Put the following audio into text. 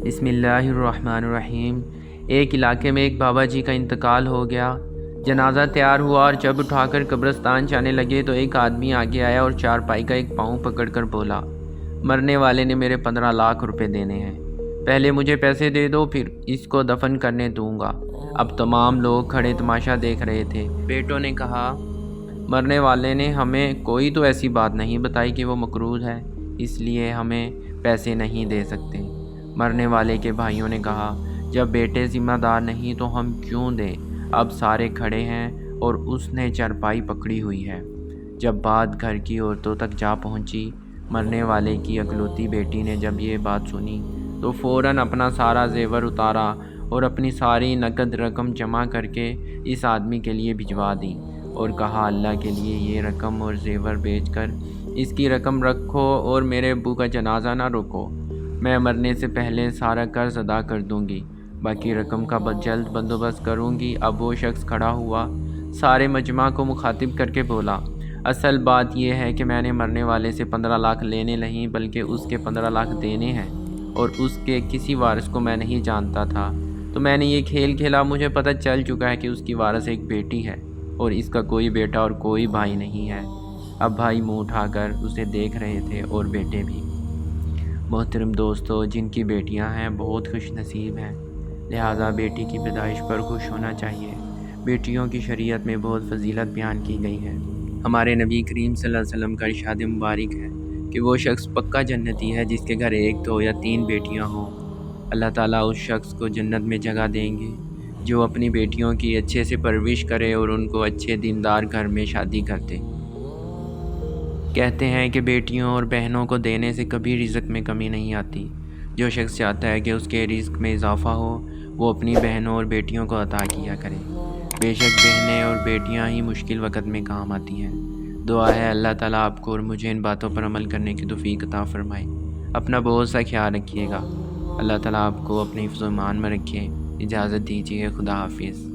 بسم اللہ الرحمن الرحیم۔ ایک علاقے میں ایک بابا جی کا انتقال ہو گیا۔ جنازہ تیار ہوا اور جب اٹھا کر قبرستان جانے لگے تو ایک آدمی آگے آیا اور چارپائی کا ایک پاؤں پکڑ کر بولا، مرنے والے نے میرے 15 لاکھ روپے دینے ہیں، پہلے مجھے پیسے دے دو پھر اس کو دفن کرنے دوں گا۔ اب تمام لوگ کھڑے تماشا دیکھ رہے تھے۔ بیٹوں نے کہا، مرنے والے نے ہمیں کوئی تو ایسی بات نہیں بتائی کہ وہ مقروض ہے، اس لیے ہمیں پیسے نہیں دے سکتے۔ مرنے والے کے بھائیوں نے کہا، جب بیٹے ذمہ دار نہیں تو ہم کیوں دیں؟ اب سارے کھڑے ہیں اور اس نے چارپائی پکڑی ہوئی ہے۔ جب بات گھر کی عورتوں تک جا پہنچی، مرنے والے کی اکلوتی بیٹی نے جب یہ بات سنی تو فوراً اپنا سارا زیور اتارا اور اپنی ساری نقد رقم جمع کر کے اس آدمی کے لیے بھجوا دی اور کہا، اللہ کے لیے یہ رقم اور زیور بیچ کر اس کی رقم رکھو اور میرے ابو کا جنازہ نہ روکو، میں مرنے سے پہلے سارا قرض ادا کر دوں گی، باقی رقم کا جلد بندوبست کروں گی۔ اب وہ شخص کھڑا ہوا، سارے مجمع کو مخاطب کر کے بولا، اصل بات یہ ہے کہ میں نے مرنے والے سے 15 لاکھ لینے نہیں بلکہ اس کے 15 لاکھ دینے ہیں، اور اس کے کسی وارث کو میں نہیں جانتا تھا، تو میں نے یہ کھیل کھیلا۔ مجھے پتہ چل چکا ہے کہ اس کی وارث ایک بیٹی ہے اور اس کا کوئی بیٹا اور کوئی بھائی نہیں ہے۔ اب بھائی منہ اٹھا کر اسے دیکھ رہے تھے اور بیٹے بھی۔ محترم دوستو، جن کی بیٹیاں ہیں بہت خوش نصیب ہیں، لہٰذا بیٹی کی پیدائش پر خوش ہونا چاہیے۔ بیٹیوں کی شریعت میں بہت فضیلت بیان کی گئی ہے۔ ہمارے نبی کریم صلی اللہ علیہ وسلم کا ارشاد مبارک ہے کہ وہ شخص پکا جنتی ہے جس کے گھر 1، 2 یا 3 بیٹیاں ہوں۔ اللہ تعالیٰ اس شخص کو جنت میں جگہ دیں گے جو اپنی بیٹیوں کی اچھے سے پرورش کرے اور ان کو اچھے دیندار گھر میں شادی کر دے۔ کہتے ہیں کہ بیٹیوں اور بہنوں کو دینے سے کبھی رزق میں کمی نہیں آتی۔ جو شخص چاہتا ہے کہ اس کے رزق میں اضافہ ہو وہ اپنی بہنوں اور بیٹیوں کو عطا کیا کرے۔ بے شک بہنیں اور بیٹیاں ہی مشکل وقت میں کام آتی ہیں۔ دعا ہے اللہ تعالیٰ آپ کو اور مجھے ان باتوں پر عمل کرنے کی توفیق عطا فرمائے۔ اپنا بہت سا خیال رکھیے گا۔ اللہ تعالیٰ آپ کو اپنے حفظ و ایمان میں رکھے۔ اجازت دیجیے، خدا حافظ۔